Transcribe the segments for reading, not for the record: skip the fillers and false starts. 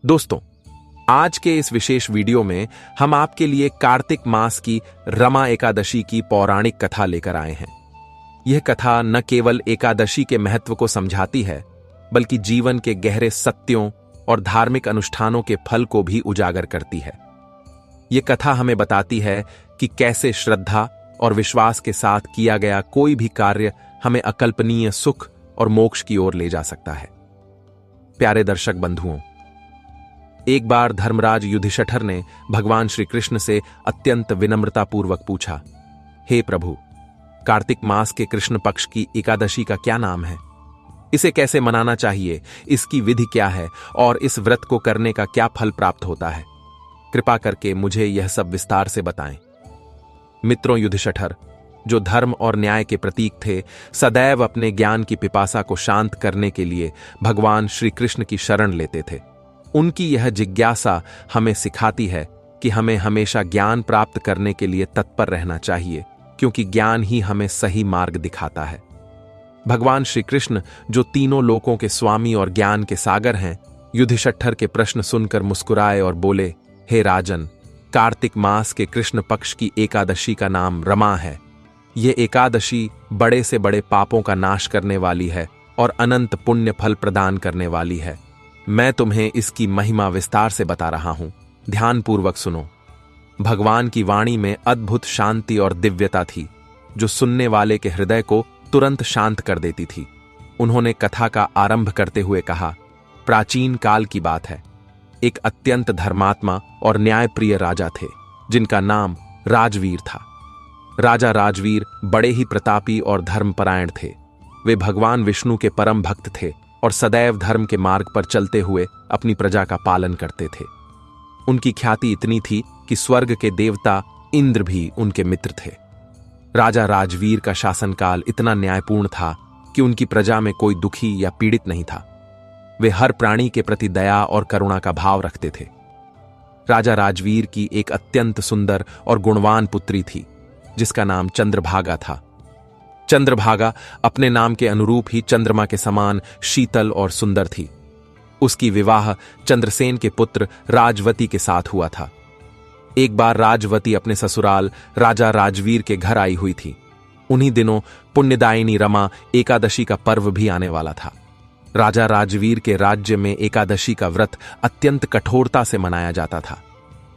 दोस्तों, आज के इस विशेष वीडियो में हम आपके लिए कार्तिक मास की रमा एकादशी की पौराणिक कथा लेकर आए हैं। यह कथा न केवल एकादशी के महत्व को समझाती है, बल्कि जीवन के गहरे सत्यों और धार्मिक अनुष्ठानों के फल को भी उजागर करती है। यह कथा हमें बताती है कि कैसे श्रद्धा और विश्वास के साथ किया गया कोई भी कार्य हमें अकल्पनीय सुख और मोक्ष की ओर ले जा सकता है। प्यारे दर्शक बंधुओं, एक बार धर्मराज युधिष्ठिर ने भगवान श्री कृष्ण से अत्यंत विनम्रतापूर्वक पूछा, हे प्रभु, कार्तिक मास के कृष्ण पक्ष की एकादशी का क्या नाम है? इसे कैसे मनाना चाहिए? इसकी विधि क्या है और इस व्रत को करने का क्या फल प्राप्त होता है? कृपा करके मुझे यह सब विस्तार से बताएं। मित्रों, युधिष्ठिर, जो धर्म और न्याय के प्रतीक थे, सदैव अपने ज्ञान की पिपासा को शांत करने के लिए भगवान श्री कृष्ण की शरण लेते थे। उनकी यह जिज्ञासा हमें सिखाती है कि हमें हमेशा ज्ञान प्राप्त करने के लिए तत्पर रहना चाहिए, क्योंकि ज्ञान ही हमें सही मार्ग दिखाता है। भगवान श्री कृष्ण, जो तीनों लोकों के स्वामी और ज्ञान के सागर हैं, युधिष्ठिर के प्रश्न सुनकर मुस्कुराए और बोले, हे राजन, कार्तिक मास के कृष्ण पक्ष की एकादशी का नाम रमा है। ये एकादशी बड़े से बड़े पापों का नाश करने वाली है और अनंत पुण्य फल प्रदान करने वाली है। मैं तुम्हें इसकी महिमा विस्तार से बता रहा हूं, ध्यानपूर्वक सुनो। भगवान की वाणी में अद्भुत शांति और दिव्यता थी, जो सुनने वाले के हृदय को तुरंत शांत कर देती थी। उन्होंने कथा का आरंभ करते हुए कहा, प्राचीन काल की बात है। एक अत्यंत धर्मात्मा और न्यायप्रिय राजा थे, जिनका नाम राजवीर था। राजा राजवीर बड़े ही प्रतापी और धर्मपरायण थे। वे भगवान विष्णु के परम भक्त थे और सदैव धर्म के मार्ग पर चलते हुए अपनी प्रजा का पालन करते थे। उनकी ख्याति इतनी थी कि स्वर्ग के देवता इंद्र भी उनके मित्र थे। राजा राजवीर का शासनकाल इतना न्यायपूर्ण था कि उनकी प्रजा में कोई दुखी या पीड़ित नहीं था। वे हर प्राणी के प्रति दया और करुणा का भाव रखते थे। राजा राजवीर की एक अत्यंत सुंदर और गुणवान पुत्री थी, जिसका नाम चंद्रभागा था। चंद्रभागा अपने नाम के अनुरूप ही चंद्रमा के समान शीतल और सुंदर थी। उसकी विवाह चंद्रसेन के पुत्र राजवती के साथ हुआ था। एक बार राजवती अपने ससुराल राजा राजवीर के घर आई हुई थी। उन्हीं दिनों पुण्यदायिनी रमा एकादशी का पर्व भी आने वाला था। राजा राजवीर के राज्य में एकादशी का व्रत अत्यंत कठोरता से मनाया जाता था।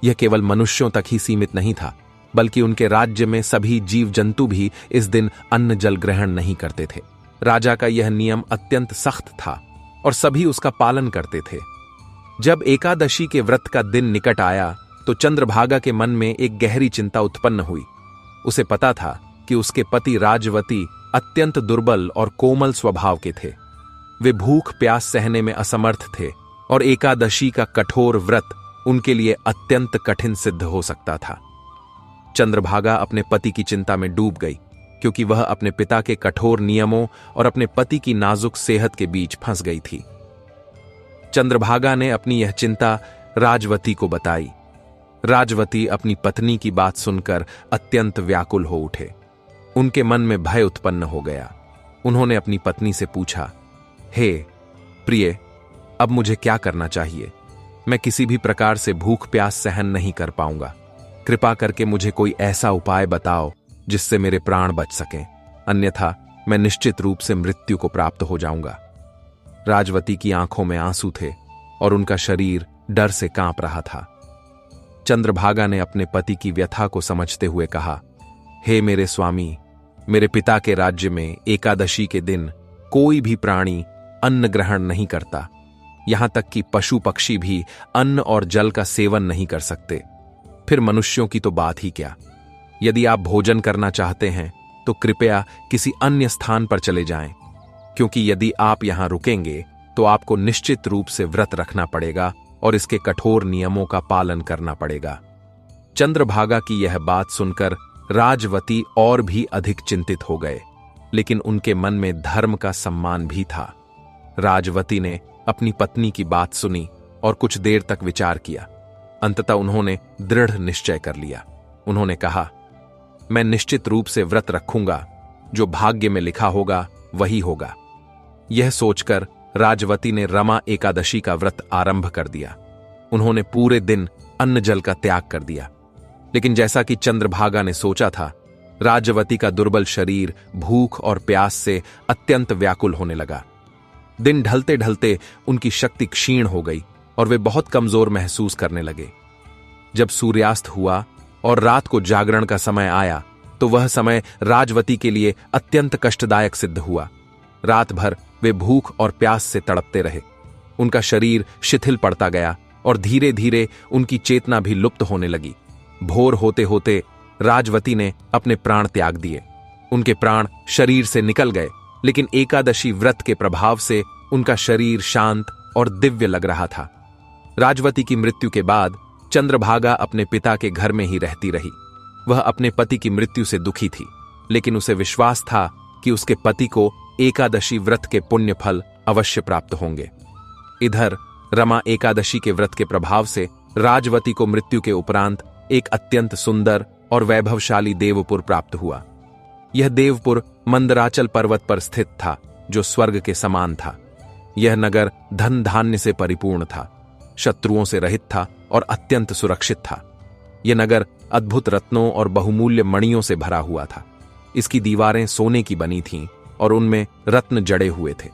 यह केवल मनुष्यों तक ही सीमित नहीं था, बल्कि उनके राज्य में सभी जीव जंतु भी इस दिन अन्न जल ग्रहण नहीं करते थे। राजा का यह नियम अत्यंत सख्त था और सभी उसका पालन करते थे। जब एकादशी के व्रत का दिन निकट आया तो चंद्रभागा के मन में एक गहरी चिंता उत्पन्न हुई। उसे पता था कि उसके पति राजवती अत्यंत दुर्बल और कोमल स्वभाव के थे। वे भूख प्यास सहने में असमर्थ थे और एकादशी का कठोर व्रत उनके लिए अत्यंत कठिन सिद्ध हो सकता था। चंद्रभागा अपने पति की चिंता में डूब गई, क्योंकि वह अपने पिता के कठोर नियमों और अपने पति की नाजुक सेहत के बीच फंस गई थी। चंद्रभागा ने अपनी यह चिंता राजवती को बताई। राजवती अपनी पत्नी की बात सुनकर अत्यंत व्याकुल हो उठे। उनके मन में भय उत्पन्न हो गया। उन्होंने अपनी पत्नी से पूछा, हे प्रिय, अब मुझे क्या करना चाहिए? मैं किसी भी प्रकार से भूख प्यास सहन नहीं कर पाऊंगा। कृपा करके मुझे कोई ऐसा उपाय बताओ जिससे मेरे प्राण बच सकें, अन्यथा मैं निश्चित रूप से मृत्यु को प्राप्त हो जाऊंगा। राजवती की आंखों में आंसू थे और उनका शरीर डर से कांप रहा था। चंद्रभागा ने अपने पति की व्यथा को समझते हुए कहा, हे मेरे स्वामी, मेरे पिता के राज्य में एकादशी के दिन कोई भी प्राणी अन्न ग्रहण नहीं करता। यहां तक कि पशु पक्षी भी अन्न और जल का सेवन नहीं कर सकते। फिर मनुष्यों की तो बात ही क्या। यदि आप भोजन करना चाहते हैं तो कृपया किसी अन्य स्थान पर चले जाएं, क्योंकि यदि आप यहां रुकेंगे तो आपको निश्चित रूप से व्रत रखना पड़ेगा और इसके कठोर नियमों का पालन करना पड़ेगा। चंद्रभागा की यह बात सुनकर राजवती और भी अधिक चिंतित हो गए, लेकिन उनके मन में धर्म का सम्मान भी था। राजवती ने अपनी पत्नी की बात सुनी और कुछ देर तक विचार किया। अंततः उन्होंने दृढ़ निश्चय कर लिया। उन्होंने कहा, मैं निश्चित रूप से व्रत रखूंगा। जो भाग्य में लिखा होगा वही होगा। यह सोचकर राजवती ने रमा एकादशी का व्रत आरंभ कर दिया। उन्होंने पूरे दिन अन्न जल का त्याग कर दिया। लेकिन जैसा कि चंद्रभागा ने सोचा था, राज्यवती का दुर्बल शरीर भूख और प्यास से अत्यंत व्याकुल होने लगा। दिन ढलते ढलते उनकी शक्ति क्षीण हो गई और वे बहुत कमजोर महसूस करने लगे। जब सूर्यास्त हुआ और रात को जागरण का समय आया तो वह समय राजवती के लिए अत्यंत कष्टदायक सिद्ध हुआ। रात भर वे भूख और प्यास से तड़पते रहे। उनका शरीर शिथिल पड़ता गया और धीरे धीरे उनकी चेतना भी लुप्त होने लगी। भोर होते होते राजवती ने अपने प्राण त्याग दिए। उनके प्राण शरीर से निकल गए, लेकिन एकादशी व्रत के प्रभाव से उनका शरीर शांत और दिव्य लग रहा था। राजवती की मृत्यु के बाद चंद्रभागा अपने पिता के घर में ही रहती रही। वह अपने पति की मृत्यु से दुखी थी, लेकिन उसे विश्वास था कि उसके पति को एकादशी व्रत के पुण्य फल अवश्य प्राप्त होंगे। इधर रमा एकादशी के व्रत के प्रभाव से राजवती को मृत्यु के उपरांत एक अत्यंत सुंदर और वैभवशाली देवपुर प्राप्त हुआ। यह देवपुर मंदराचल पर्वत पर स्थित था, जो स्वर्ग के समान था। यह नगर धन धान्य से परिपूर्ण था, शत्रुओं से रहित था और अत्यंत सुरक्षित था। यह नगर अद्भुत रत्नों और बहुमूल्य मणियों से भरा हुआ था। इसकी दीवारें सोने की बनी थीं और उनमें रत्न जड़े हुए थे।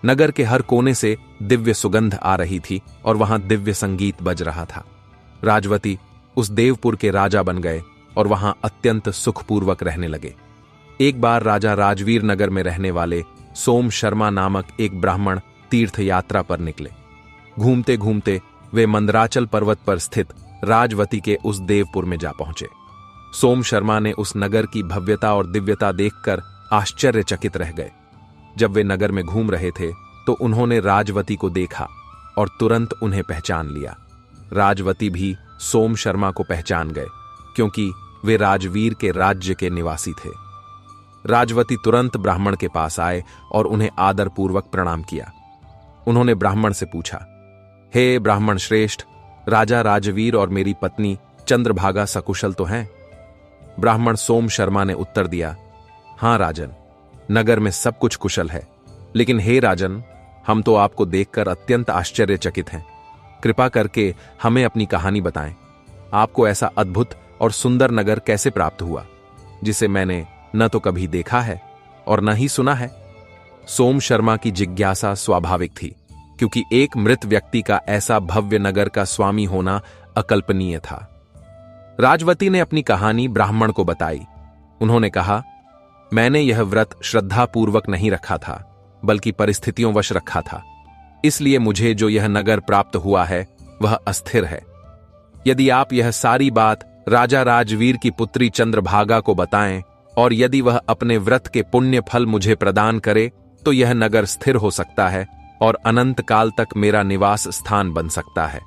नगर के हर कोने से दिव्य सुगंध आ रही थी और वहां दिव्य संगीत बज रहा था। राजवती उस देवपुर के राजा बन गए और वहां अत्यंत सुखपूर्वक रहने लगे। एक बार राजा राजवीर नगर में रहने वाले सोम शर्मा नामक एक ब्राह्मण तीर्थ यात्रा पर निकले। घूमते घूमते वे मंदराचल पर्वत पर स्थित राजवती के उस देवपुर में जा पहुंचे। सोम शर्मा ने उस नगर की भव्यता और दिव्यता देखकर आश्चर्यचकित रह गए। जब वे नगर में घूम रहे थे तो उन्होंने राजवती को देखा और तुरंत उन्हें पहचान लिया। राजवती भी सोम शर्मा को पहचान गए, क्योंकि वे राजवीर के राज्य के निवासी थे। राजवती तुरंत ब्राह्मण के पास आए और उन्हें आदरपूर्वक प्रणाम किया। उन्होंने ब्राह्मण से पूछा, हे ब्राह्मण श्रेष्ठ, राजा राजवीर और मेरी पत्नी चंद्रभागा सकुशल तो हैं? ब्राह्मण सोम शर्मा ने उत्तर दिया, हां राजन, नगर में सब कुछ कुशल है। लेकिन हे राजन, हम तो आपको देखकर अत्यंत आश्चर्यचकित हैं। कृपा करके हमें अपनी कहानी बताएं। आपको ऐसा अद्भुत और सुंदर नगर कैसे प्राप्त हुआ, जिसे मैंने न तो कभी देखा है और न ही सुना है? सोम शर्मा की जिज्ञासा स्वाभाविक थी, क्योंकि एक मृत व्यक्ति का ऐसा भव्य नगर का स्वामी होना अकल्पनीय था। राजवती ने अपनी कहानी ब्राह्मण को बताई। उन्होंने कहा, मैंने यह व्रत श्रद्धापूर्वक नहीं रखा था, बल्कि परिस्थितियों वश रखा था। इसलिए मुझे जो यह नगर प्राप्त हुआ है वह अस्थिर है। यदि आप यह सारी बात राजा राजवीर की पुत्री चंद्रभागा को बताएं और यदि वह अपने व्रत के पुण्य फल मुझे प्रदान करे तो यह नगर स्थिर हो सकता है और अनंत काल तक मेरा निवास स्थान बन सकता है।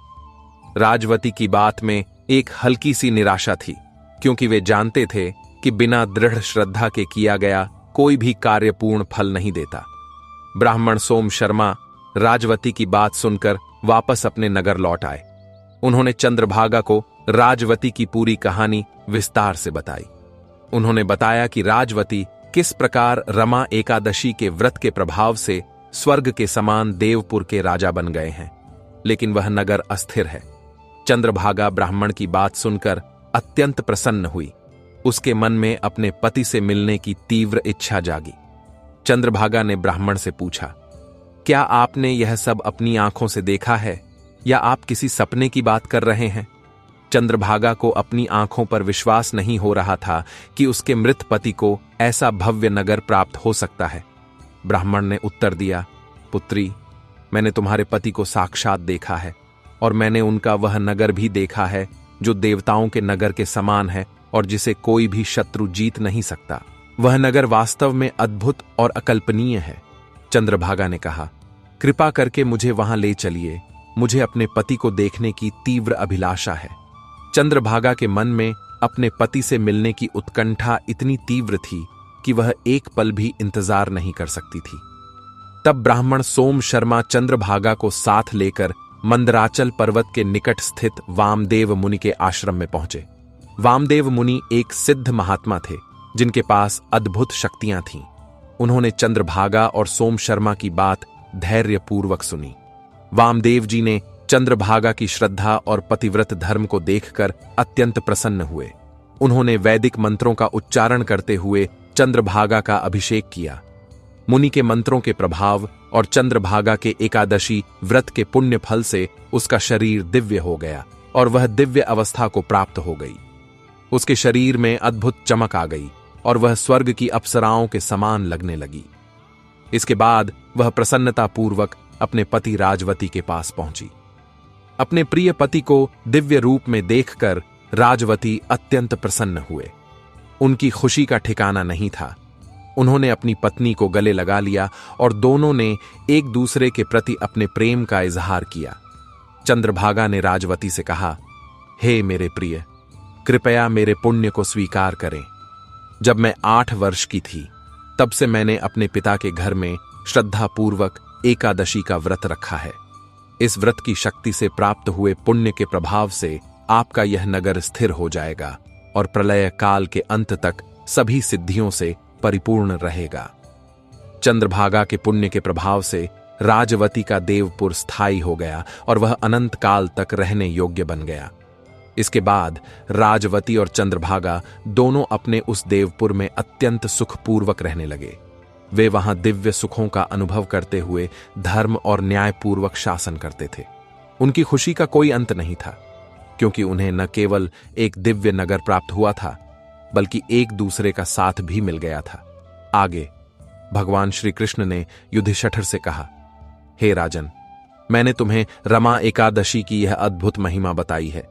राजवती की बात में एक हल्की सी निराशा थी, क्योंकि वे जानते थे कि बिना दृढ़ श्रद्धा के किया गया कोई भी कार्य पूर्ण फल नहीं देता। ब्राह्मण सोम शर्मा राजवती की बात सुनकर वापस अपने नगर लौट आए। उन्होंने चंद्रभागा को राजवती की पूरी कहानी विस्तार से बताई। उन्होंने बताया कि राजवती किस प्रकार रमा एकादशी के व्रत के प्रभाव से स्वर्ग के समान देवपुर के राजा बन गए हैं, लेकिन वह नगर अस्थिर है। चंद्रभागा ब्राह्मण की बात सुनकर अत्यंत प्रसन्न हुई। उसके मन में अपने पति से मिलने की तीव्र इच्छा जागी। चंद्रभागा ने ब्राह्मण से पूछा, क्या आपने यह सब अपनी आंखों से देखा है या आप किसी सपने की बात कर रहे हैं? चंद्रभागा को अपनी आंखों पर विश्वास नहीं हो रहा था कि उसके मृत पति को ऐसा भव्य नगर प्राप्त हो सकता है। ब्राह्मण ने उत्तर दिया, पुत्री, मैंने तुम्हारे पति को साक्षात देखा है और मैंने उनका वह नगर भी देखा है जो देवताओं के नगर के समान है और जिसे कोई भी शत्रु जीत नहीं सकता। वह नगर वास्तव में अद्भुत और अकल्पनीय है। चंद्रभागा ने कहा, कृपा करके मुझे वहां ले चलिए, मुझे अपने पति को देखने की तीव्र अभिलाषा है। चंद्रभागा के मन में अपने पति से मिलने की उत्कंठा इतनी तीव्र थी कि वह एक पल भी इंतजार नहीं कर सकती थी। तब ब्राह्मण सोम शर्मा चंद्रभागा को साथ लेकर मंदराचल पर्वत के निकट स्थित वामदेव मुनि के आश्रम में पहुंचे। वामदेव मुनि एक सिद्ध महात्मा थे, जिनके पास अद्भुत शक्तियां थीं। उन्होंने चंद्रभागा और सोम शर्मा की बात धैर्यपूर्वक सुनी। वामदेव जी ने चंद्रभागा की श्रद्धा और पतिव्रत धर्म को देखकर अत्यंत प्रसन्न हुए। उन्होंने वैदिक मंत्रों का उच्चारण करते हुए चंद्रभागा का अभिषेक किया। मुनि के मंत्रों के प्रभाव और चंद्रभागा के एकादशी व्रत के पुण्य फल से उसका शरीर दिव्य हो गया और वह दिव्य अवस्था को प्राप्त हो गई। उसके शरीर में अद्भुत चमक आ गई और वह स्वर्ग की अप्सराओं के समान लगने लगी। इसके बाद वह प्रसन्नतापूर्वक अपने पति राजवती के पास पहुंची। अपने प्रिय पति को दिव्य रूप में देखकर राजवती अत्यंत प्रसन्न हुए। उनकी खुशी का ठिकाना नहीं था। उन्होंने अपनी पत्नी को गले लगा लिया और दोनों ने एक दूसरे के प्रति अपने प्रेम का इजहार किया। चंद्रभागा ने राजवती से कहा, हे मेरे प्रिय, कृपया मेरे पुण्य को स्वीकार करें। जब मैं 8 वर्ष की थी तब से मैंने अपने पिता के घर में श्रद्धापूर्वक एकादशी का व्रत रखा है। इस व्रत की शक्ति से प्राप्त हुए पुण्य के प्रभाव से आपका यह नगर स्थिर हो जाएगा और प्रलय काल के अंत तक सभी सिद्धियों से परिपूर्ण रहेगा। चंद्रभागा के पुण्य के प्रभाव से राजवती का देवपुर स्थायी हो गया और वह अनंत काल तक रहने योग्य बन गया। इसके बाद राजवती और चंद्रभागा दोनों अपने उस देवपुर में अत्यंत सुखपूर्वक रहने लगे। वे वहां दिव्य सुखों का अनुभव करते हुए धर्म और न्यायपूर्वक शासन करते थे। उनकी खुशी का कोई अंत नहीं था, क्योंकि उन्हें न केवल एक दिव्य नगर प्राप्त हुआ था, बल्कि एक दूसरे का साथ भी मिल गया था। आगे भगवान श्री कृष्ण ने युधिष्ठिर से कहा, हे राजन, मैंने तुम्हें रमा एकादशी की यह अद्भुत महिमा बताई है।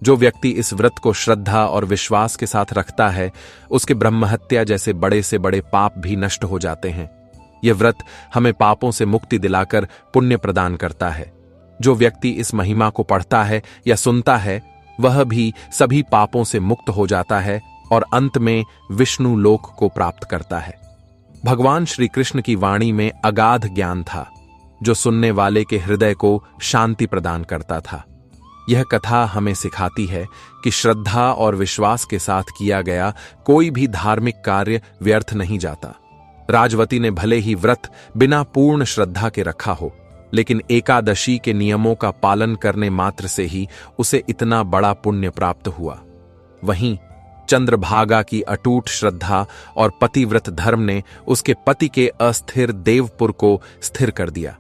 जो व्यक्ति इस व्रत को श्रद्धा और विश्वास के साथ रखता है, उसके ब्रह्महत्या जैसे बड़े से बड़े पाप भी नष्ट हो जाते हैं। यह व्रत हमें पापों से मुक्ति दिलाकर पुण्य प्रदान करता है। जो व्यक्ति इस महिमा को पढ़ता है या सुनता है, वह भी सभी पापों से मुक्त हो जाता है और अंत में विष्णु लोक को प्राप्त करता है। भगवान श्री कृष्ण की वाणी में अगाध ज्ञान था, जो सुनने वाले के हृदय को शांति प्रदान करता था। यह कथा हमें सिखाती है कि श्रद्धा और विश्वास के साथ किया गया कोई भी धार्मिक कार्य व्यर्थ नहीं जाता। राजवती ने भले ही व्रत बिना पूर्ण श्रद्धा के रखा हो, लेकिन एकादशी के नियमों का पालन करने मात्र से ही उसे इतना बड़ा पुण्य प्राप्त हुआ। वहीं चंद्रभागा की अटूट श्रद्धा और पतिव्रत धर्म ने उसके पति के अस्थिर देवपुर को स्थिर कर दिया।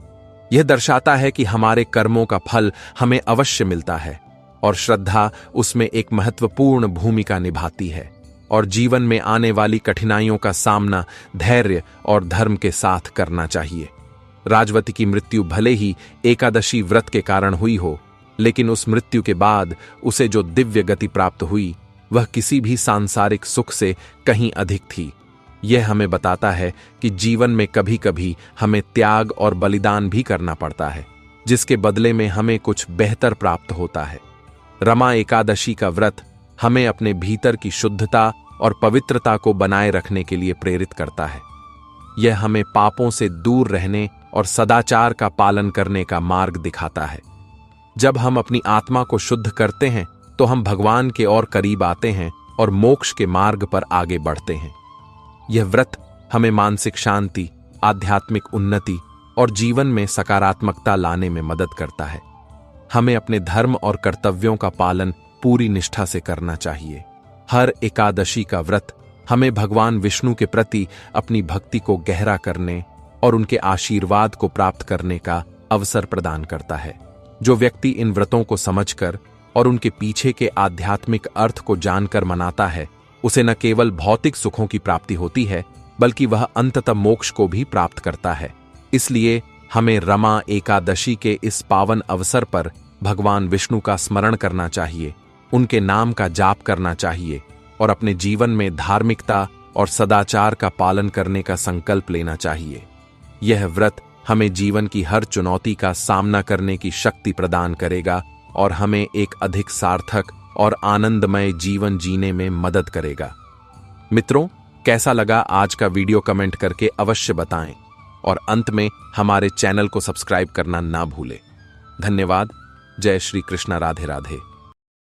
यह दर्शाता है कि हमारे कर्मों का फल हमें अवश्य मिलता है और श्रद्धा उसमें एक महत्वपूर्ण भूमिका निभाती है, और जीवन में आने वाली कठिनाइयों का सामना धैर्य और धर्म के साथ करना चाहिए। राजवती की मृत्यु भले ही एकादशी व्रत के कारण हुई हो, लेकिन उस मृत्यु के बाद उसे जो दिव्य गति प्राप्त हुई, वह किसी भी सांसारिक सुख से कहीं अधिक थी। यह हमें बताता है कि जीवन में कभी कभी हमें त्याग और बलिदान भी करना पड़ता है, जिसके बदले में हमें कुछ बेहतर प्राप्त होता है। रमा एकादशी का व्रत हमें अपने भीतर की शुद्धता और पवित्रता को बनाए रखने के लिए प्रेरित करता है। यह हमें पापों से दूर रहने और सदाचार का पालन करने का मार्ग दिखाता है। जब हम अपनी आत्मा को शुद्ध करते हैं, तो हम भगवान के और करीब आते हैं और मोक्ष के मार्ग पर आगे बढ़ते हैं। यह व्रत हमें मानसिक शांति, आध्यात्मिक उन्नति और जीवन में सकारात्मकता लाने में मदद करता है। हमें अपने धर्म और कर्तव्यों का पालन पूरी निष्ठा से करना चाहिए। हर एकादशी का व्रत हमें भगवान विष्णु के प्रति अपनी भक्ति को गहरा करने और उनके आशीर्वाद को प्राप्त करने का अवसर प्रदान करता है। जो व्यक्ति इन व्रतों को समझकर और उनके पीछे के आध्यात्मिक अर्थ को जानकर मनाता है, उसे न केवल भौतिक सुखों की प्राप्ति होती है, बल्कि वह अंततः मोक्ष को भी प्राप्त करता है। इसलिए हमें रमा एकादशी के इस पावन अवसर पर भगवान विष्णु का स्मरण करना चाहिए, उनके नाम का जाप करना चाहिए और अपने जीवन में धार्मिकता और सदाचार का पालन करने का संकल्प लेना चाहिए। यह व्रत हमें जीवन की हर चुनौती का सामना करने की शक्ति प्रदान करेगा और हमें एक अधिक सार्थक और आनंदमय जीवन जीने में मदद करेगा। मित्रों, कैसा लगा आज का वीडियो कमेंट करके अवश्य बताएं और अंत में हमारे चैनल को सब्सक्राइब करना ना भूलें। धन्यवाद। जय श्री कृष्ण। राधे राधे।